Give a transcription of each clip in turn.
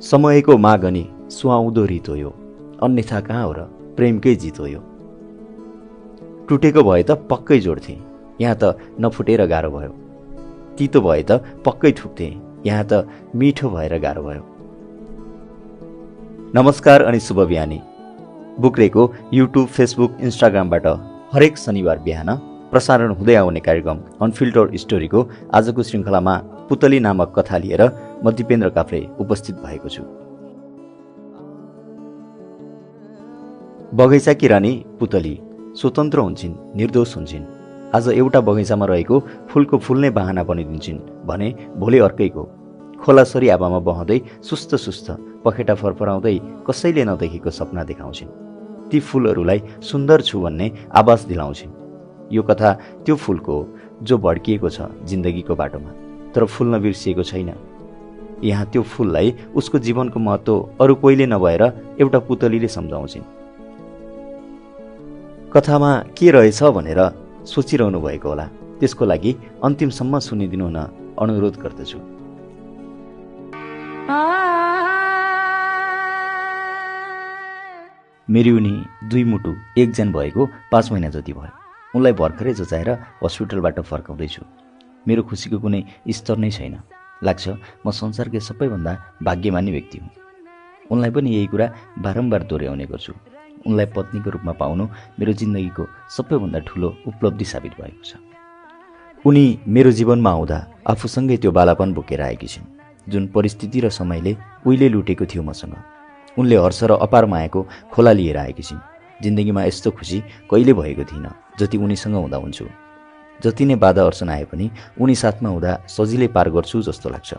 समयको मागनी सुहाउँदो रित हो यो, अन्यथा कहाँ हो र प्रेमकै जित हो यो। टुटेको भए त पक्कै जोड्थे, यहाँ त नफुटेर गाह्रो भयो। तितो भए त पक्कै थुक्थे, यहाँ त मिठो भएर गाह्रो भयो। नमस्कार अनि शुभ बिहानी। बुक्रेको युट्युब, फेसबुक, इन्स्टाग्रामबाट हरेक शनिबार बिहान प्रसारण हुँदै आउने कार्यक्रम अनफिल्टर्ड स्टोरीको आजको श्रृङ्खलामा पुतली नामक कथा लिएर म दिपेन्द्र काफ्ले उपस्थित भएको छु। बगैँचाकी रानी पुतली स्वतन्त्र हुन्छन्, निर्दोष हुन्छन्। आज एउटा बगैँचामा रहेको फुलको फुल्ने बाहना बनिदिन्छन् भने भोलि अर्कैको खोलासरी हावामा बहँदै सुस्त सुस्त पखेटा फरफराउँदै कसैले नदेखेको सपना देखाउँछिन्। ती फुलहरूलाई सुन्दर छु भन्ने आवाज दिलाउँछिन्। यो कथा त्यो फुलको हो जो भड्किएको छ जिन्दगीको बाटोमा, तर फुल्न बिर्सिएको छैन। यहाँ त्यो फुललाई उसको जीवनको महत्त्व अरू कोहीले नभएर एउटा पुतलीले सम्झाउँछिन्। कथामा के रहेछ भनेर सोचिरहनु भएको होला, त्यसको लागि अन्तिमसम्म सुनिदिनु हुन अनुरोध गर्दछु। मेरी उनी 2 मुटु 1 ज्यान भएको 5 महिना जति भयो। उनलाई भर्खरै जचाएर हस्पिटलबाट फर्काउँदैछु। मेरो खुसीको कुनै स्तर नै छैन। लाग्छ म संसारकै सबैभन्दा भाग्यमानी व्यक्ति हुँ। उनलाई पनि यही कुरा बारम्बार दोहोऱ्याउने गर्छु। उनलाई पत्नीको रूपमा पाउनु मेरो जिन्दगीको सबैभन्दा ठुलो उपलब्धि साबित भएको छ। उनी मेरो जीवनमा आउँदा आफूसँगै त्यो बालापन बोकेर आएकी छिन् जुन परिस्थिति र समयले उहिले लुटेको थियो मसँग। उनले हर्ष र अपार मायाको खोला लिएर आएकी छिन्। जिन्दगीमा यस्तो खुसी कहिले भएको थिइन जति उनीसँग हुँदा हुन्छु। जति नै बाधा अर्चन आए पनि उनी साथमा हुँदा सजिलै पार गर्छु जस्तो लाग्छ।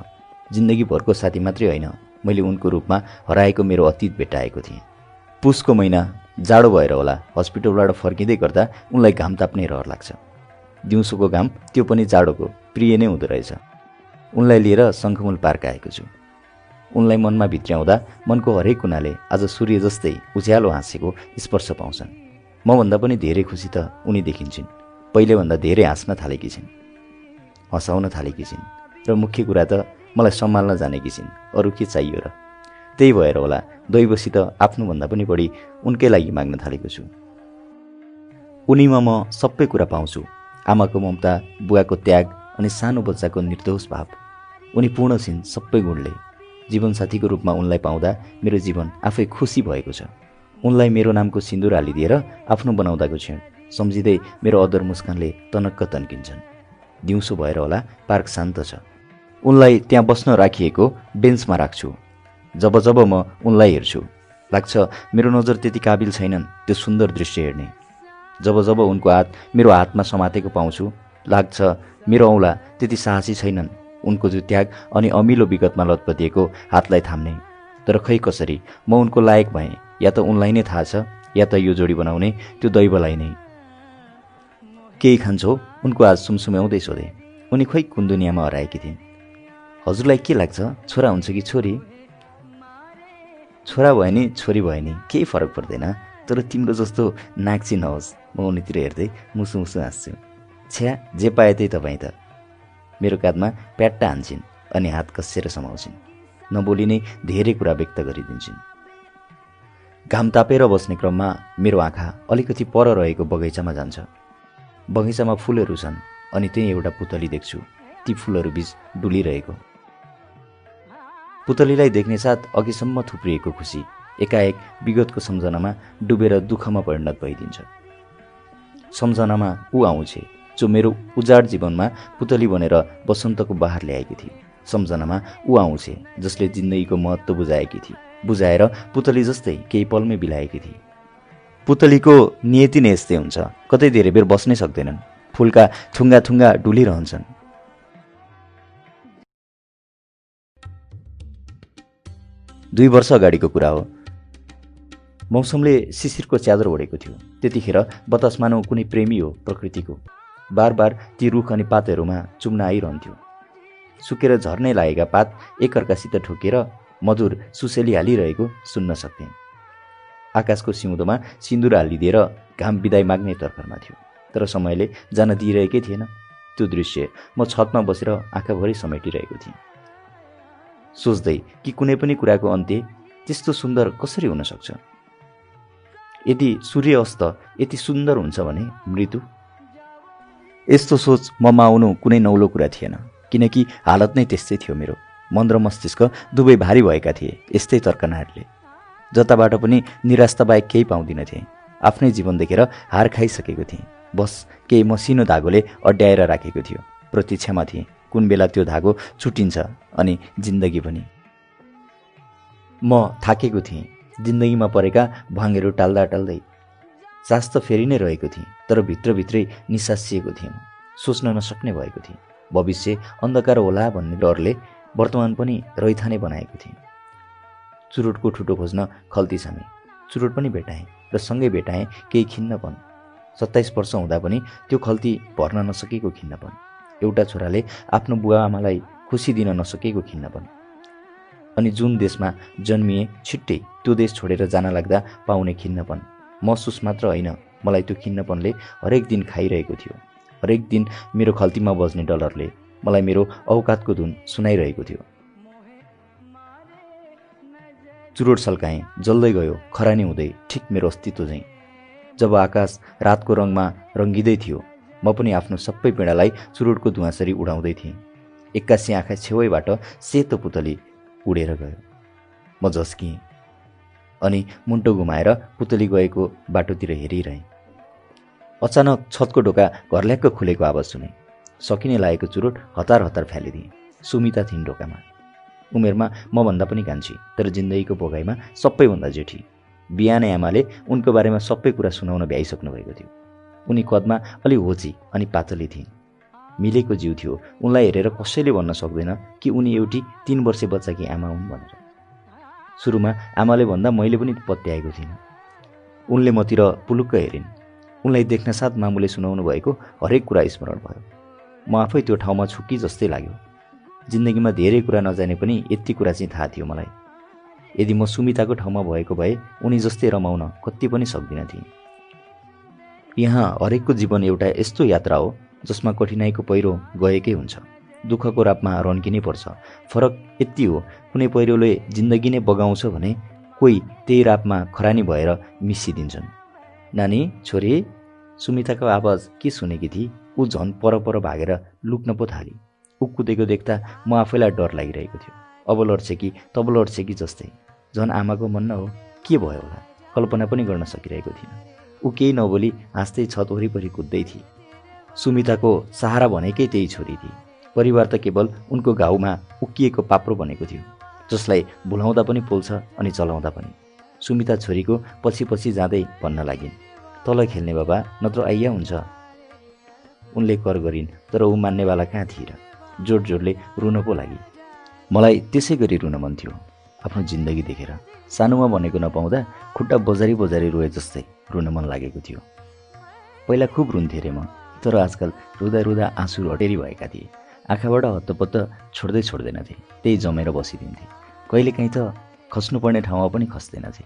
जिन्दगीभरको साथी मात्रै होइन, मैले उनको रूपमा हराएको मेरो अतीत भेट्टाएको थिएँ। पुसको महिना जाडो भएर होला हस्पिटलबाट फर्किँदै गर्दा उनलाई घाम ताप्ने रहर लाग्छ। दिउँसोको घाम त्यो पनि जाडोको प्रिय नै हुँदो रहेछ। उनलाई लिएर शङ्खमूल पार्क आएको छु। उनलाई मनमा भित्र्याउँदा मनको हरेक कुनाले आज सूर्य जस्तै उज्यालो हाँसेको स्पर्श पाउँछन्। मभन्दा पनि धेरै खुसी त उनी देखिन्छन्। पहिलेभन्दा धेरै हाँस्न थालेकी छिन्, हँसाउन थालेकी छिन् र मुख्य कुरा त मलाई सम्हाल्न जानेकी छिन्। अरू के चाहियो र? त्यही भएर होला दैवसित आफ्नोभन्दा पनि बढी उनकै लागि माग्न थालेको छु। उनीमा म सबै कुरा पाउँछु। आमाको ममता, बुवाको त्याग अनि सानो बच्चाको निर्दोष भाव। उनी पूर्ण छिन् सबै गुणले। जीवनसाथीको रूपमा उनलाई पाउँदा मेरो जीवन आफै खुसी भएको छ। उनलाई मेरो नामको सिन्दुर हालिदिएर आफ्नो बनाउँदाको क्षण सम्झिँदै मेरो अदर मुस्कानले तनक्क तन्किन्छन्। दिउँसो भएर होला पार्क शान्त छ। उनलाई त्यहाँ बस्न राखिएको बेन्चमा राख्छु। जब जब म उनलाई हेर्छु लाग्छ मेरो नजर त्यति काबिल छैनन् त्यो सुन्दर दृश्य हेर्ने। जब जब उनको हात मेरो हातमा समातेको पाउँछु लाग्छ मेरो औँला त्यति साहसी छैनन् उनको जो त्याग अनि अमिलो विगतमा लतपतिएको हातलाई थाम्ने। तर खै कसरी म उनको लायक भएँ, या त उनलाई नै थाहा छ या त यो जोडी बनाउने त्यो दैवलाई नै। केही खान्छौ? उनको आज सुमसुम्याउँदै सोधे। उनी खोइ कुन दुनियाँमा हराएकी थिइन्। हजुरलाई के लाग्छ, छोरा हुन्छ कि छोरी? छोरा भयो नि छोरी भयो नि केही फरक पर्दैन, तर तिम्रो जस्तो नाक्ची नहोस्। म उनीतिर हेर्दै मुसु मुसु हाँस्छु। छ्या, जे पाए त्यही तपाईँ त। मेरो काँधमा प्याट्टा हान्छन् अनि हात कस्सेर समाउँछिन्। नबोली नै धेरै कुरा व्यक्त गरिदिन्छन्। घाम तापेर बस्ने क्रममा मेरो आँखा अलिकति पर रहेको बगैँचामा जान्छ। बगैँचामा फुलहरू छन् अनि त्यही एउटा पुतली देख्छु, ती फुलहरू बीच डुलिरहेको। पुतलीलाई देख्ने साथ अघिसम्म थुप्रिएको खुसी एकाएक विगतको सम्झनामा डुबेर दुःखमा परिणत भइदिन्छ। सम्झनामा ऊ आउँछे जो मेरो उजाड जीवनमा पुतली बनेर वसन्तको बहार ल्याएकी थिए। सम्झनामा ऊ आउँछे जसले जिन्दगीको महत्त्व बुझाएकी थिए, बुझाएर पुतली जस्तै केही पलमै बिलाएकी थिए। पुतलीको नियति नै यस्तै हुन्छ, कतै धेरै बेर बस्नै सक्दैनन्। फुलका थुङ्गा थुङ्गा डुलिरहन्छन्। दुई वर्ष अगाडिको कुरा हो। मौसमले शिशिरको च्यादर ओढेको थियो। त्यतिखेर बतास मानौ कुनै प्रेमी हो प्रकृतिको। बार बार ती रुख अनि पातहरूमा चुम्न आइरहन्थ्यो। सुकेर झर्नै लागेका पात एकअर्कासित ठोकेर मधुर सुसेली हालिरहेको सुन्न सक्थे। आकाशको सिउँदोमा सिन्दुर हालिदिएर घाम बिदाई माग्ने तर्खरमा थियो, तर समयले जान दिइरहेकै थिएन। त्यो दृश्य म छतमा बसेर आँखाभरि समेटिरहेको थिएँ। सोच्दै कि कुनै पनि कुराको अन्त्य त्यस्तो सुन्दर कसरी हुन सक्छ। यदि सूर्य अस्त यति सुन्दर हुन्छ भने मृत्यु। यस्तो सोच ममा आउनु कुनै नौलो कुरा थिएन, किनकि हालत नै त्यस्तै थियो। मेरो मन र मस्तिष्क दुवै भारी भएका थिए यस्तै तर्कनाहरले। जताबाट पनि निराशा बाहेक केही पाउँदिन थिएँ। आफ्नै जीवन देखेर हार खाइसकेको थिएँ। बस केही मसिनो धागोले अड्याएर राखेको थियो। प्रतीक्षामा थिएँ कुन बेला त्यो धागो छुटिन्छ अनि जिन्दगी पनि। म थाकेको थिएँ। जिन्दगीमा परेका भाङहरू टाल्दा टाल्दै सास त फेरि नै रहेको थिएँ, तर भित्रभित्रै निसासिएको थिएँ। म सोच्न नसक्ने भएको थिएँ। भविष्य अन्धकार होला भन्ने डरले वर्तमान पनि रैथाने बनाएको थिएँ। चुरोटको ठुटो खोज्न खल्ती छामेँ। चुरोट पनि भेटाएँ र सँगै भेटाएँ केही खिन्नपन। 27 वर्ष हुँदा पनि त्यो खल्ती भर्न नसकेको खिन्नपन। एउटा छोराले आफ्नो बुवा आमालाई खुसी दिन नसकेको खिन्नपन। अनि जुन देशमा जन्मिए छिट्टै त्यो देश छोडेर जान लाग्दा पाउने खिन्नपन। महसुस मात्र होइन, मलाई त्यो खिन्नपनले हरेक दिन खाइरहेको थियो। हरेक दिन मेरो खल्तीमा बज्ने डलरले मलाई मेरो औकातको धुन सुनाइरहेको थियो। चुरोट सल्काएँ, जल्दै गयो, खरानी हुँदै, ठिक मेरो अस्तित्व झैँ। जब आकाश रातको रङमा रङ्गिँदै थियो, म पनि आफ्नो सबै पीडालाई चुरोटको धुवाँसरी उडाउँदै थिएँ। एक्कासी आँखा छेउैबाट सेतो पुतली उडेर गयो। म झस्किएँ अनि मुन्टो घुमाएर पुतली गएको बाटोतिर हेरिरहेँ। अचानक छतको ढोका घरल्याक्क खुलेको आवाज सुने। सकिने लागेको चुरोट हतार हतार फ्यालिदिएँ। सुमिता थिइन् ढोकामा। उमेरमा मभन्दा पनि कान्छी, तर जिन्दगीको भोगाइमा सबैभन्दा जेठी। बिहानै आमाले उनको बारेमा सबै कुरा सुनाउन भ्याइसक्नु भएको थियो। उनी कदमा अलि होची अनि पातली थिइन्। मिलेको जिउ थियो। उनलाई हेरेर कसैले भन्न सक्दैन कि उनी एउटी 3 वर्षे बच्चाकी आमा हुन् भनेर। सुरुमा आमाले भन्दा मैले पनि पत्याएको थिइनँ। उनले मतिर पुलुक्क हेरिन्। उनलाई देख्न साथ मामुले सुनाउनु भएको हरेक कुरा स्मरण भयो। म आफै त्यो ठाउँमा छु कि जस्तै लाग्यो। जिन्दगीमा धेरै कुरा नजाने पनि यति कुरा चाहिँ थाहा थियो मलाई। यदि म सुमिताको ठाउँमा भएको भए उनी जस्तै रमाउन कति पनि सक्दिन थिएँ। यहाँ हरेकको जीवन एउटा यस्तो यात्रा हो जसमा कठिनाइको पहिरो गएकै हुन्छ। दुःखको रापमा रन्किनै पर्छ। फरक यति हो, कुनै पहिरोले जिन्दगी नै बगाउँछ भने कोही त्यही रापमा खरानी भएर मिसिदिन्छन्। नानी, छोरी, सुमिताको आवाज के सुनेकी थिए। ऊ झन् पर भागेर लुक्न पो थाली। ऊ कुदेको देख्दा म आफैलाई डर लागिरहेको थियो। अब लड्छ कि तब लड्छ कि जस्तै। झन् आमाको मन न हो, के भयो होला, कल्पना पनि गर्न सकिरहेको थिइनँ। ऊ केही नबोली हाँस्दै छत वरिपरि कुद्दै थिए। सुमिताको सहारा भनेकै त्यही छोरी थिए। परिवार त केवल उनको घाउमा उक्किएको पाप्रो बनेको थियो, जसलाई भुलाउँदा पनि पोल्छ अनि चलाउँदा पनि। सुमिता छोरीको पछि पछि जाँदै भन्न लागिन्, तल खेल्ने बाबा, नत्र आइया हुन्छ। उनले कर गरिन्, तर ऊ मान्नेवाला कहाँ थिए र। जोड जोडले रुन पो लागि। मलाई त्यसै गरी रुन मन थियो आफ्नो जिन्दगी देखेर। सानोमा भनेको नपाउँदा खुट्टा बजारी बजारी रोए जस्तै रुन मन लागेको थियो। पहिला खुब रुन्थे रे म, तर आजकल रुँदा रुँदा आँसु हटेरी भएका थिए। आँखाबाट हत्तपत्त छोड्दैनथे, त्यही जमेर बसिदिन्थे। कहिलेकाहीँ त खस्नुपर्ने ठाउँमा पनि खस्दैनथे।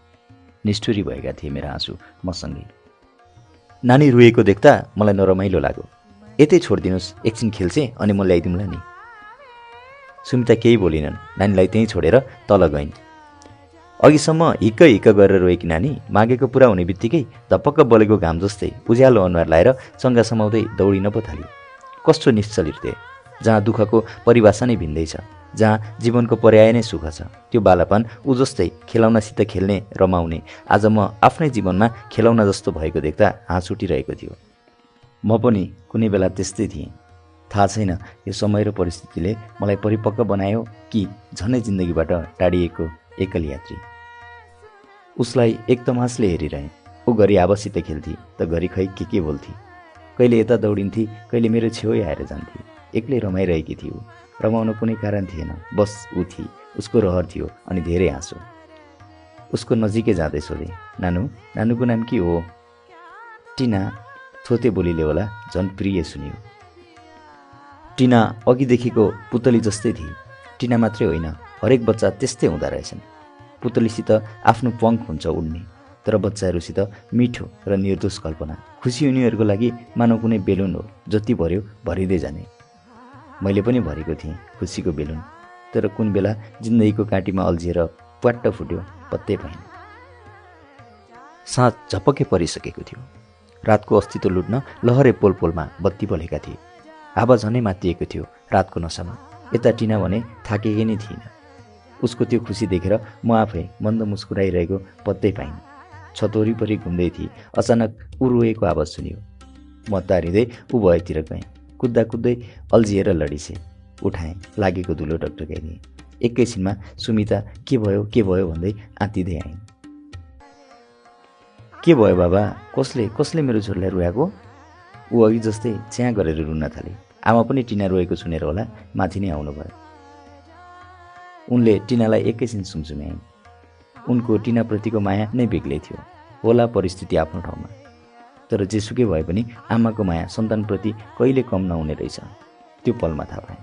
निष्ठुरी भएका थिए मेरा आँसु मसँगै। नानी रुएको देख्दा मलाई नरमाइलो लाग्यो। यतै छोडिदिनुहोस्, एकछिन खेल्छे अनि म ल्याइदिउँला नि। सुमिता केही बोलिनन्। नानीलाई त्यहीँ छोडेर तल गइन्। अघिसम्म हिक्क हिक्क गरेर रोएकी नानी मागेको पुरा हुने बित्तिकै धपक्क बलेको घाम जस्तै उज्यालो अनुहार लाएर चङ्गा समाउँदै दौडिन पो थाल्यो। कस्तो निश्चल हृदय, जहाँ दुःखको परिभाषा नै भिन्दै छ, जहाँ जीवनको पर्याय नै सुख छ। त्यो बालापन ऊ जस्तै खेलौनासित खेल्ने, रमाउने, आज म आफ्नै जीवनमा खेलौना जस्तो भएको देख्दा हाँस उठिरहेको थियो। म पनि कुनै बेला त्यस्तै थिएँ। थाहा छैन यो समय र परिस्थितिले मलाई परिपक्व बनायो कि झनै जिन्दगीबाट टाढिएको एकल यात्री। उसलाई एक तमासले हेरिरहेँ। ऊ घरि आवासित खेल्थी त घरि खै के बोल्थी। कहिले यता दौडिन्थी, कहिले मेरो छेउै आएर जान्थी। एक्लै रमाइरहेकी थिए। रमाउन कुनै कारण थिएन, बस ऊ थिए, उसको रहर थियो अनि धेरै हाँसो। उसको नजिकै जाँदै सोधेँ, नानु, नानुको नाम के हो? टिना। थोते बोलीले होला झन् प्रिय सुनियो। टिना अघिदेखिको पुतली जस्तै थिए। टिना मात्रै होइन, हरेक बच्चा त्यस्तै हुँदा रहेछन्। पुतलीसित आफ्नो पङ्ख हुन्छ उड्ने, तर बच्चाहरूसित मिठो र निर्दोष कल्पना। खुसी उनीहरूको लागि मानव कुनै बेलुन हो, जति भर्यो भरिँदै जाने। मैले पनि भरेको थिएँ खुसीको बेलुन। तर कुन बेला जिन्दगीको काँटीमा अल्झिएर प्वाट्ट फुट्यो पत्तै पाइन। साँझ झपक्कै परिसकेको थियो। रातको अस्तित्व लुट्न लहरे पोलपोलमा बत्ती बलेका थिए। हावा झनै मातिएको थियो रातको नसामा। यता टिना भने थाकेकै नै थिइन। उसको त्यो खुसी देखेर म आफै मन्द मुस्कुराइरहेको पत्तै पाइन। छत वरिपरि घुम्दै थिए। अचानक ऊ रोएको आवाज सुनियो। म तारिँदै ऊ भएतिर गएँ। कुद्दा कुद्दै अल्झिएर लडिसे। उठाएँ, लागेको धुलो टकटकाइदिएँ। एकैछिनमा सुमिता के भयो भन्दै आत्तिँदै आइन्। के भयो बाबा? कसले मेरो छोरीलाई रुवाएको? ऊ अघि जस्तै च्याँ गरेर रुन थाले। आमा पनि टिना रोएको सुनेर होला माथि नै आउनुभयो। उनले टिनालाई एकैछिन सुमसुम्याइन्। उनको टिनाप्रतिको माया नै बेग्लै थियो। होला परिस्थिति आफ्नो ठाउँमा, तर जेसुकै भए पनि आमाको माया सन्तानप्रति कहिले कम नहुने रहेछ, त्यो पलमा थाहा पाएँ।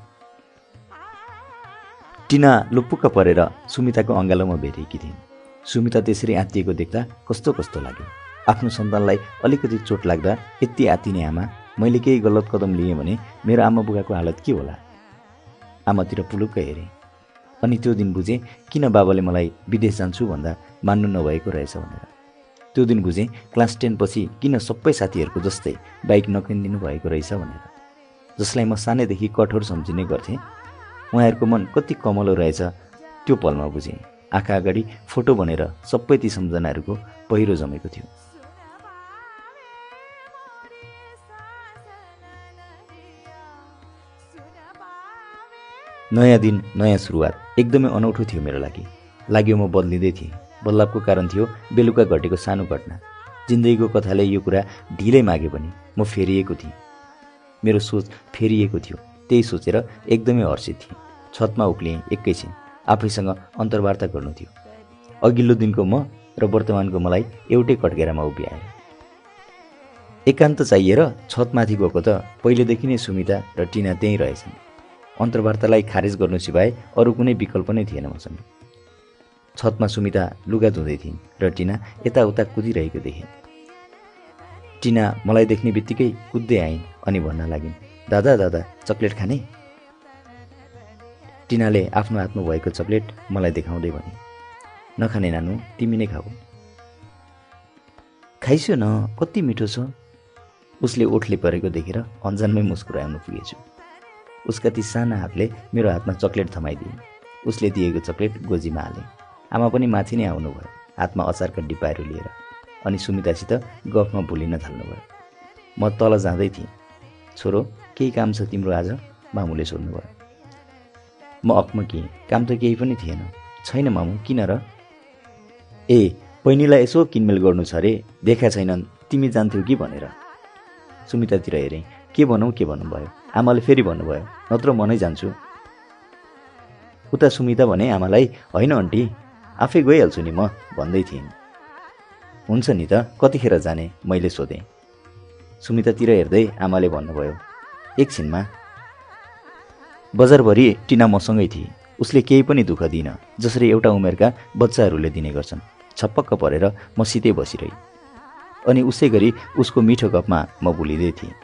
टिना लुपुक्क परेर सुमिताको अँगालोमा भेटेकी थिइन्। सुमिता त्यसरी आत्तिएको देख्दा कस्तो कस्तो लाग्यो। आफ्नो सन्तानलाई अलिकति चोट लाग्दा यति आत्तिने आमा, मैले केही गलत कदम लिएँ भने मेरो आमा बुगाको हालत के होला? आमातिर पुलुक्क हेरेँ। अनि त्यो दिन बुझेँ किन बाबाले मलाई विदेश जान्छु भन्दा मान्नु नभएको रहेछ भनेर। त्यो दिन बुझेँ क्लास 10 पछि किन सबै साथीहरूको जस्तै बाइक नकिनिदिनु भएको रहेछ भनेर। जसलाई म सानैदेखि कठोर सम्झिने गर्थेँ, उहाँहरूको मन कति कमलो रहेछ त्यो पलमा बुझेँ। आँखा अगाडि फोटो बनेर सबै ती सम्झनाहरूको पहिरो जमेको थियो। नयाँ दिन, नयाँ सुरुवात एकदमै अनौठो थियो मेरो लागि। लाग्यो म बदलिँदै थिएँ। बदलावको कारण थियो बेलुका घटेको सानो घटना। जिन्दगीको कथाले यो कुरा ढिलै मागे पनि म फेरिएको थिएँ। मेरो सोच फेरिएको थियो। त्यही सोचेर एकदमै हर्षित थिएँ। छतमा उक्लिएँ एकैछिन। आफैसँग अन्तर्वार्ता गर्नु थियो। अघिल्लो दिनको म र वर्तमानको मलाई एउटै कटघेरामा उभिआए। एकान्त चाहिएर छतमाथि गएको त पहिलेदेखि नै सुमिता र टिना त्यहीँ रहेछन्। अन्तर्वार्तालाई खारेज गर्नु सिवाय अरू कुनै विकल्प नै थिएन मसँग। छतमा सुमिता लुगा धुँदै थिइन् र टिना यताउता कुदिरहेको देखेँ। टिना मलाई देख्ने बित्तिकै कुद्दै आइन् अनि भन्न लागिन्, दादा दादा चक्लेट खाने? टिनाले आफ्नो हातमा भएको चक्लेट मलाई देखाउँदै भने, नखाने नानु, तिमी नै खाऊ। खाइसु न, कति मिठो छ। उसले ओठले परेको देखेर अन्जानमै मुस्कुराउन पुगेछु। उसका ती साना हातले मेरो हातमा चक्लेट थमाइदिए। उसले दिएको चक्लेट गोजीमा हाले। आमा पनि माथि नै आउनुभयो, हातमा अचारका डिब्बाहरू लिएर। अनि सुमितासित गफमा भुलिन थाल्नुभयो। म तल जाँदै थिएँ। छोरो, केही काम छ तिम्रो आज? मामुले सोध्नुभयो। म अकमकिएँ। काम त केही पनि थिएन। छैन मामु, किन र? ए, बहिनीलाई यसो किनमेल गर्नु छ रे, देखा छैनन्, तिमी जान्थ्यौ कि भनेर। सुमितातिर हेरेँ। के भनौँ भयो। आमाले फेरि भन्नुभयो, नत्र म नै जान्छु। उता सुमिता भने आमालाई, होइन आन्टी, आफै गइहाल्छु नि म भन्दै थिइन्। हुन्छ नि त, कतिखेर जाने? मैले सोधेँ। सुमितातिर हेर्दै आमाले भन्नुभयो, एकछिनमा। बजारभरि टिना मसँगै थिए। उसले केही पनि दुःख दिइन, जसरी एउटा उमेरका बच्चाहरूले दिने गर्छन्। छप्पक्क परेर मसितै बसिरही। अनि उसै गरी उसको मिठो गफमा म भुलिँदै थिएँ।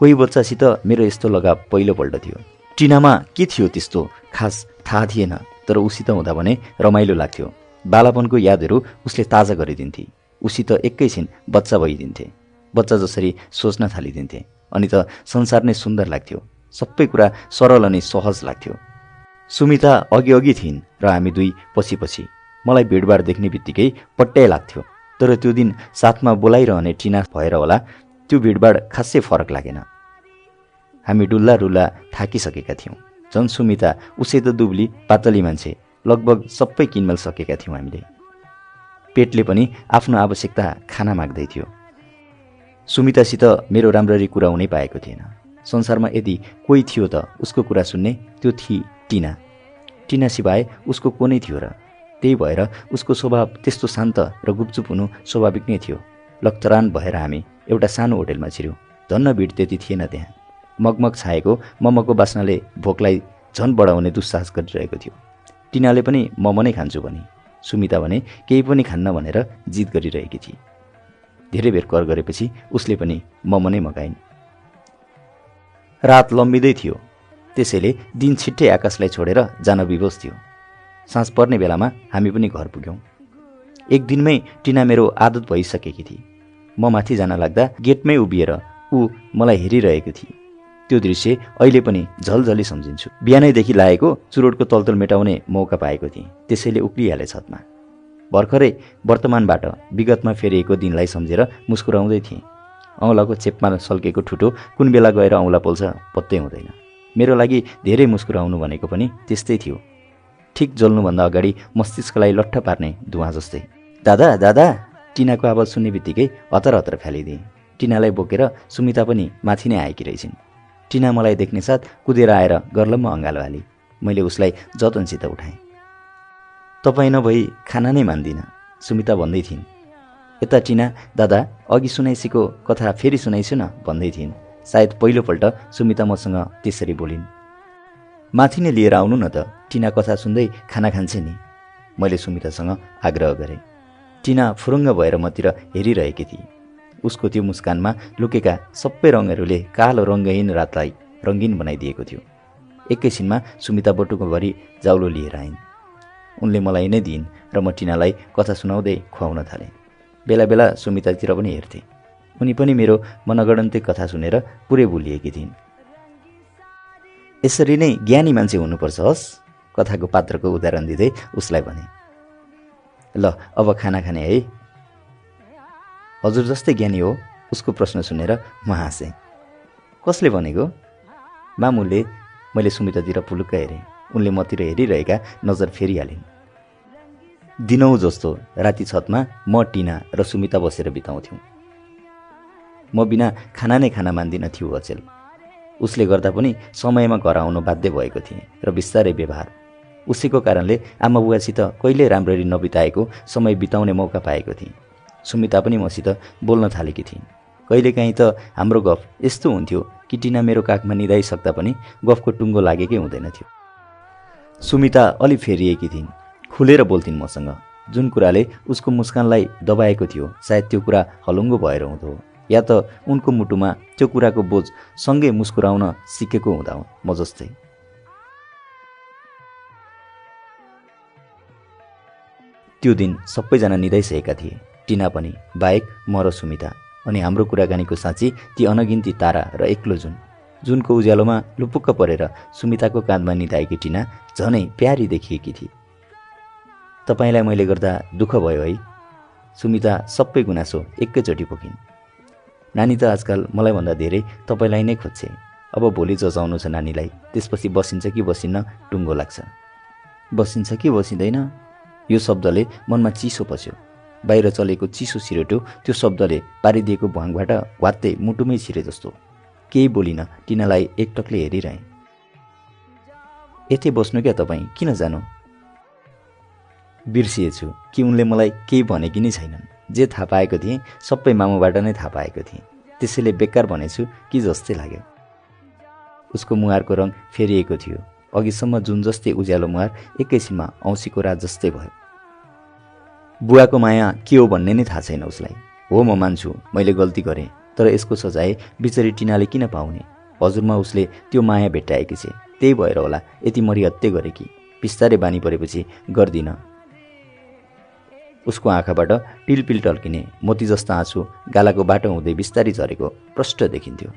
कोही बच्चासित मेरो यस्तो लगाव पहिलोपल्ट थियो। टिनामा के थियो त्यस्तो खास थाहा थिएन, तर उसित हुँदा भने रमाइलो लाग्थ्यो। बालापनको यादहरू उसले ताजा गरिदिन्थे। उसित एकैछिन बच्चा भइदिन्थे। बच्चा जसरी सोच्न थालिदिन्थे। अनि त संसार नै सुन्दर लाग्थ्यो। सबै कुरा सरल अनि सहज लाग्थ्यो। सुमिता अघि थिइन् र हामी दुई पछि पछि। मलाई भिडभाड देख्ने बित्तिकै पट्याइ लाग्थ्यो। तर त्यो दिन साथमा बोलाइरहने टिना भएर होला त्यो भिडभाड खासै फरक लागेन। हामी डुल्ला डुल्ला थाकिसकेका थियौँ। झन् सुमिता उसै त दुब्ली पातली मान्छे। लगभग सबै किनमेल सकेका थियौँ हामीले। पेटले पनि आफ्नो आवश्यकता खाना माग्दै थियो। सुमितासित मेरो राम्ररी कुरा हुनै पाएको थिएन। संसारमा यदि कोही थियो त उसको कुरा सुन्ने, त्यो थिए टिना। टिना सिवाय उसको को नै थियो र? त्यही भएर उसको स्वभाव त्यस्तो शान्त र गुपचुप हुनु स्वाभाविक नै थियो। लक्तरान भएर हामी एउटा सानो होटेलमा छिर्यौँ। धन्न भिड त्यति थिएन त्यहाँ। मगमग छाएको मोमोको बास्नाले भोकलाई झन बढाउने दुस्साहस गरिरहेको थियो। टिनाले पनि मोमो नै खान्छु भने, सुमिता भने केही पनि खान्न भनेर जिद गरिरहेकी थिए। धेरै बेर कर गरेपछि उसले पनि मोमो नै मगाइन्। रात लम्बिँदै थियो। त्यसैले दिन छिट्टै आकाशलाई छोडेर जान विवश थियो। साँझ पर्ने बेलामा हामी पनि घर पुग्यौँ। एक दिनमै टिना मेरो आदत भइसकेकी थिए। म माथि जान लाग्दा गेटमै उभिएर ऊ मलाई हेरिरहेको थिए। त्यो दृश्य अहिले पनि झलझली सम्झिन्छु। बिहानैदेखि लागेको चुरोटको तलतल मेटाउने मौका पाएको थिएँ, त्यसैले उक्लिहाले छतमा। भर्खरै वर्तमानबाट विगतमा फेरिएको दिनलाई सम्झेर मुस्कुराउँदै थिएँ। औँलाको चेपमा सल्केको ठुटो कुन बेला गएर औँला पोल्छ पत्तै हुँदैन। मेरो लागि धेरै मुस्कुराउनु भनेको पनि त्यस्तै थियो, ठिक जल्नुभन्दा अगाडि मस्तिष्कलाई लट्ठ पार्ने धुवाँ जस्तै। दादा दादा, टिनाको आवाज सुन्ने बित्तिकै हतार हतार फ्यालिदिएँ। टिनालाई बोकेर सुमिता पनि माथि नै आएकी रहेछिन्। टिना मलाई देख्ने साथ कुदेर आएर गर्लम्म अँगालो हाली। मैले उसलाई जतनसित उठाएँ। तपाईँ नभई खाना नै मान्दिनँ, सुमिता भन्दै थिइन्। यता टिना दादा अघि सुनाइसीको कथा फेरि सुनाइछु न भन्दै थिइन्। सायद पहिलोपल्ट सुमिता मसँग त्यसरी बोलिन्। माथि नै लिएर आउनु न त, टिना कथा सुन्दै खाना खान्छे नि, मैले सुमितासँग आग्रह गरेँ। टिना फुरुङ्ग भएर मतिर हेरिरहेकी थिए। उसको त्यो मुस्कानमा लुकेका सबै रङहरूले कालो रङ्गहीन रातलाई रङ्गीन बनाइदिएको थियो। एकैछिनमा सुमिता बटुकोभरि जाउलो लिएर आइन्। उनले मलाई नै दिइन् र म टिनालाई कथा सुनाउँदै खुवाउन थालेँ। बेला बेला सुमितातिर पनि हेर्थेँ। उनी पनि मेरो मनगढन्ते कथा सुनेर पुरै भुलिएकी थिइन्। यसरी नै ज्ञानी मान्छे हुनुपर्छ हस्, कथाको पात्रको उदाहरण दिँदै उसलाई भने। ल अब खाना खाने है। हजुर जस्तै ज्ञानी हो, उसको प्रश्न सुनेर म हाँसेँ। कसले भनेको? मामुले, मैले सुमितातिर पुलुक्क हेरेँ। उनले मतिर हेरिरहेका नजर फेरिहालिन्। दिनौँ जस्तो राति छतमा म, टिना र सुमिता बसेर बिताउँथ्यौँ। म बिना खाना नै खाना मान्दिन थियो अचेल। उसले गर्दा पनि समयमा घर आउन बाध्य भएको थिएँ र बिस्तारै व्यवहार। उसैको कारणले आमा बुवासित कहिल्यै राम्ररी नबिताएको समय बिताउने मौका पाएको थिएँ। सुमिता पनि मसित बोल्न थालेकी थिइन्। कहिलेकाहीँ त हाम्रो गफ यस्तो हुन्थ्यो कि टिना मेरो काखमा निदाइसक्दा पनि गफको टुङ्गो लागेकै हुँदैन थियो। सुमिता अलि फेरिएकी थिइन्, खुलेर बोल्थिन् मसँग। जुन कुराले उसको मुस्कानलाई दबाएको थियो सायद त्यो कुरा हलुङ्गो भएर हुँदो हो, या त उनको मुटुमा त्यो कुराको बोझ सँगै मुस्कुराउन सिकेको हुँदा हो, म जस्तै। त्यो दिन सबैजना निदाइसकेका थिए, टिना पनि, बाहेक म र सुमिता। अनि हाम्रो कुराकानीको साँची ती अनगिन्ती तारा र एक्लो जुनको उज्यालोमा लुपुक्क परेर सुमिताको काँधमा निदाएकी टिना झनै प्यारी देखिएकी थिए। तपाईँलाई मैले गर्दा दुःख भयो है? सुमिता सबै गुनासो एकैचोटि पोखिन्। नानी त आजकल मलाई भन्दा धेरै तपाईँलाई नै खोज्छे। अब भोलि जचाउनु छ नानीलाई, त्यसपछि बसिन्छ कि बसिन्न टुङ्गो लाग्छ। बसिन्छ कि बसिँदैन, यो शब्दले मनमा चिसो पस्यो। बाहिर चलेको चिसो सिरेटो त्यो शब्दले पारिदिएको भुवाङबाट वात्तै मुटुमै छिरे जस्तो। केही बोलिन टिनालाई एकटकले हेरिरहेँ। यतै बस्नु क्या तपाईँ, किन जानु? बिर्सिएछु कि उनले मलाई केही भनेकी नै छैनन्। जे थाहा पाएको थिएँ सबै मामुबाट नै थाहा पाएको थिएँ, त्यसैले बेकार भनेछु कि जस्तै लाग्यो। उसको मुहारको रङ फेरिएको थियो। अघिसम्म जुन जस्तै उज्यालो मुहार एकैछिनमा औँसीको रात जस्तै भयो। बुवाको माया के हो भन्ने नै थाहा छैन उसलाई। हो, म मान्छु मैले गल्ती गरेँ, तर यसको सजाय बिचरी टिनाले किन पाउने? हजुरमा उसले त्यो माया भेट्टाएकी छे, त्यही भएर होला यति मरिहत्ते गरे कि। बिस्तारै बानी परेपछि गर्दिन। उसको आँखाबाट टिलपिल टल्किने मोती जस्ता आँसु गालाको बाटो हुँदै बिस्तारै झरेको प्रष्ट देखिन्थ्यो।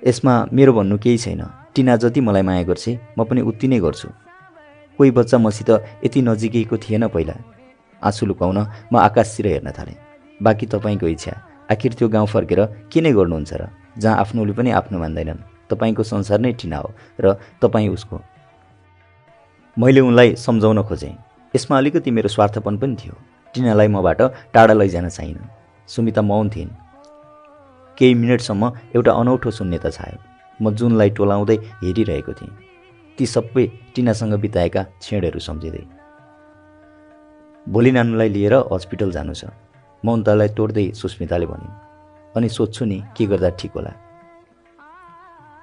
यसमा मेरो भन्नु केही छैन। टिना जति मलाई माया गर्छे म पनि उति नै गर्छु। कोही बच्चा मसित यति नजिकिएको थिएन पहिला। आँसु लुकाउन म आकाशतिर हेर्न थालेँ। बाँकी तपाईँको इच्छा, आखिर त्यो गाउँ फर्केर के नै गर्नुहुन्छ र, जहाँ आफ्नोले पनि आफ्नो मान्दैनन्। तपाईँको संसार नै टिना हो र तपाईँ उसको। मैले उनलाई सम्झाउन खोजेँ। यसमा अलिकति मेरो स्वार्थपन पनि थियो। टिनालाई मबाट टाढा लैजान चाहिन। सुमिता मौन थिइन्। केही मिनटसम्म एउटा अनौठो शून्यता छायो। म जुनलाई टोलाउँदै हेरिरहेको थिएँ, ती सबै टिनासँग बिताएका क्षणहरू सम्झिँदै। भोलि नानुलाई लिएर हस्पिटल जानु छ, मौनतालाई तोड्दै सुस्मिताले भनिन्। अनि सोध्छु नि के गर्दा ठिक होला।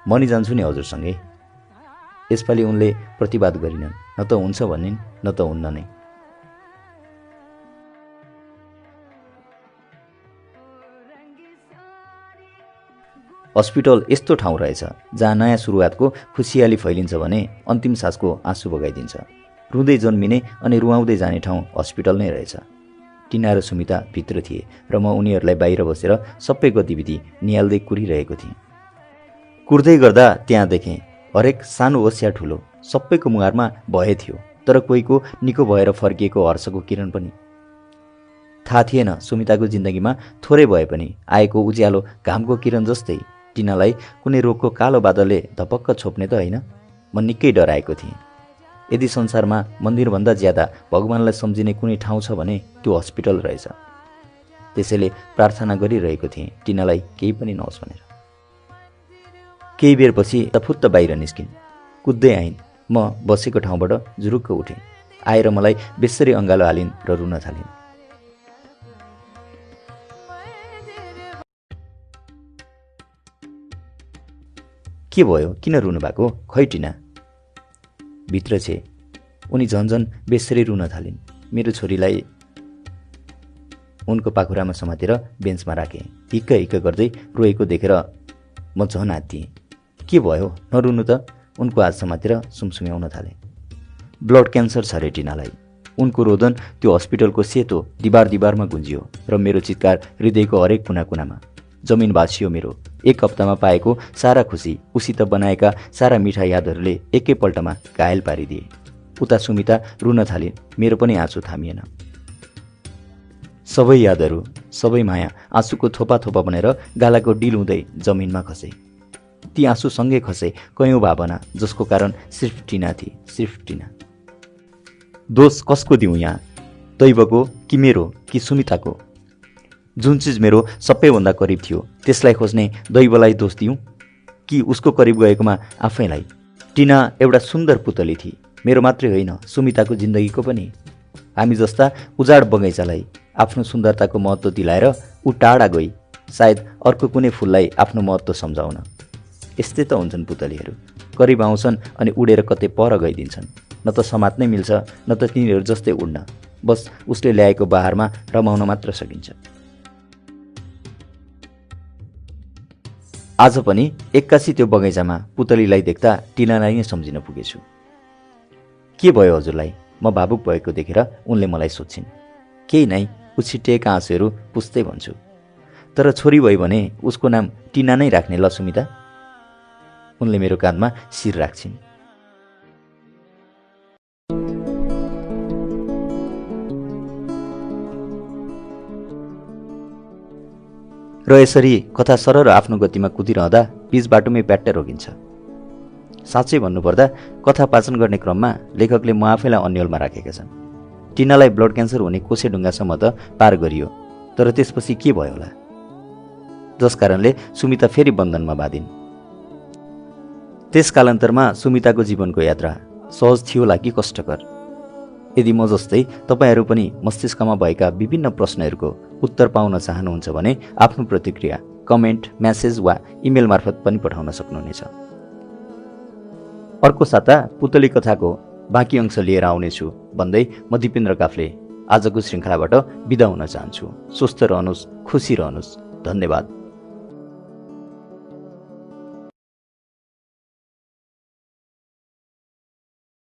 म नि जान्छु नि हजुरसँगै। यसपालि उनले प्रतिवाद गरिनन्। न त हुन्छ भनिन्, न त हुन्न नै। हस्पिटल यस्तो ठाउँ रहेछ जहाँ नयाँ सुरुवातको खुसियाली फैलिन्छ भने अन्तिम सासको आँसु बगाइदिन्छ। रुँदै जन्मिने अनि रुवाउँदै जाने ठाउँ हस्पिटल नै रहेछ। टिना र सुमिता भित्र थिए र म उनीहरूलाई बाहिर बसेर सबै गतिविधि निहाल्दै कुरिरहेको थिएँ। कुर्दै गर्दा त्यहाँ देखेँ हरेक सानो होस् या ठुलो सबैको मुहारमा भय थियो, तर कोहीको निको भएर फर्किएको हर्षको किरण पनि। थाहा थिएन सुमिताको जिन्दगीमा थोरै भए पनि आएको उज्यालो घामको किरण जस्तै टिनालाई कुनै रोगको कालो बादलले धपक्क छोप्ने त होइन। म निकै डराएको थिएँ। यदि संसारमा मन्दिरभन्दा ज्यादा भगवानलाई सम्झिने कुनै ठाउँ छ भने त्यो हस्पिटल रहेछ। त्यसैले प्रार्थना गरिरहेको थिएँ टिनालाई केही पनि नहोस् भनेर। केही बेरपछि फुत्त बाहिर निस्किन्। कुद्दै आइन्। म बसेको ठाउँबाट जुरुक्क उठेँ। आएर मलाई बेसरी अँगालो हालिन् र रुन थालिन्। के भयो, किन रुनु भएको? खै टिना? भित्र छे। उनी झन्झन बेसरी रुन थालिन्। मेरो छोरीलाई उनको पाखुरामा समातेर बेन्चमा राखेँ। हिक्क हिक्क गर्दै रोएको देखेर म झन् आत्तिएँ। के भयो, नरुनु त? उनको हात समातेर सुमसुम्याउन थालेँ। ब्लड क्यान्सर छ रे टिनालाई। उनको रोदन त्यो हस्पिटलको सेतो दिवारमा गुन्जियो र मेरो चित्कार हृदयको हरेक कुना कुनामा। जमिन भाँसियो मेरो। एक हप्तामा पाएको सारा खुसी, उसित बनाएका सारा मिठा यादहरूले एकैपल्टमा घायल पारिदिए। उता सुमिता रुन थालिन्। मेरो पनि आँसु थामिएन। सबै यादहरू, सबै माया आँसुको थोपा थोपा बनेर गालाको डिल हुँदै जमिनमा खसे। ती आँसु सँगै खसे कयौँ भावना, जसको कारण सिर्फ टिना थिए, सिर्फ टिना। दोष कसको दिउँ यहाँ? दैवको कि मेरो कि सुमिताको? जुन चिज मेरो सबैभन्दा करिब थियो त्यसलाई खोज्ने दैवलाई दोष दिउँ कि उसको करिब गएकोमा आफैलाई? टिना एउटा सुन्दर पुतली थिए, मेरो मात्रै होइन सुमिताको जिन्दगीको पनि। हामी जस्ता उजाड बगैँचालाई आफ्नो सुन्दरताको महत्त्व दिलाएर ऊ टाढा गई, सायद अर्को कुनै फुललाई आफ्नो महत्त्व सम्झाउन। यस्तै त हुन्छन् पुतलीहरू, करिब आउँछन् अनि उडेर कतै पर गइदिन्छन्। न त समात्नै मिल्छ, न त तिनीहरू जस्तै उड्न। बस उसले ल्याएको बहारमा रमाउन मात्र सकिन्छ। आज पनि एक्कासी त्यो बगैँचामा पुतलीलाई देख्दा टिनालाई नै सम्झिन पुगेछु। के भयो हजुरलाई? म भावुक भएको देखेर उनले मलाई सोध्छिन्। केही नै, उछिटिएका आँसुहरू पुस्दै भन्छु। तर छोरी भयो भने उसको नाम टिना नै राख्ने ल सुमिता? उनले मेरो काँधमा शिर राख्छिन्। र यसरी कथा सरर आफ्नो गतिमा कुदिरहँदा बीच बाटोमै प्याट्ट रोकिन्छ। साँच्चै भन्नुपर्दा कथा वाचन गर्ने क्रममा लेखकले म आफैलाई अन्यलमा राखेका छन्। टिनालाई ब्लड क्यान्सर हुने कोसेढुङ्गासम्म त पार गरियो, तर त्यसपछि के भयो होला? जस कारणले सुमिता फेरि बन्धनमा बाँधिन्। त्यस कालान्तरमा सुमिताको जीवनको यात्रा सहज थियो होला कि कष्टकर? यदि म जस्तै तपाईहरू पनि मस्तिष्कमा भएका विभिन्न प्रश्नहरूको उत्तर पाउन चाहनुहुन्छ भने आफ्नो प्रतिक्रिया कमेन्ट, म्यासेज वा इमेल मार्फत पनि पठाउन सक्नुहुनेछ। अर्को साता पुतली कथाको बाँकी अंश लिएर आउनेछु भन्दै म दिपेन्द्र काफ्ले आजको श्रृङ्खलाबाट बिदा हुन चाहन्छु। स्वस्थ रहनुहोस्, खुसी रहनुहोस्। धन्यवाद।